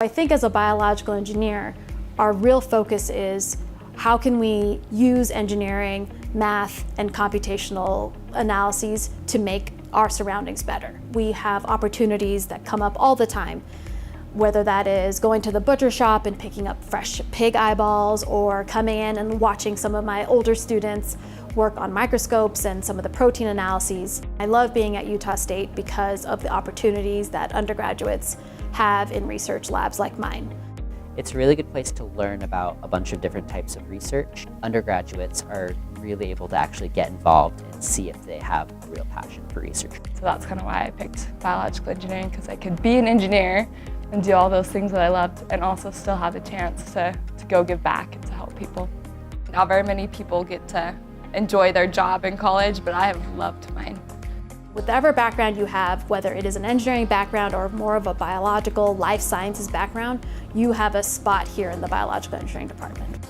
I think as a biological engineer, our real focus is how can we use engineering, math, and computational analyses to make our surroundings better. We have opportunities that come up all the time, whether that is going to the butcher shop and picking up fresh pig eyeballs, or coming in and watching some of my older students work on microscopes and some of the protein analyses. I love being at Utah State because of the opportunities that undergraduates have in research labs like mine. It's a really good place to learn about a bunch of different types of research. Undergraduates are really able to actually get involved and see if they have a real passion for research. So that's kind of why I picked biological engineering, because I could be an engineer and do all those things that I loved and also still have the chance to go give back and to help people. Not very many people get to enjoy their job in college, but I have loved mine. Whatever background you have, whether it is an engineering background or more of a biological life sciences background, you have a spot here in the biological engineering department.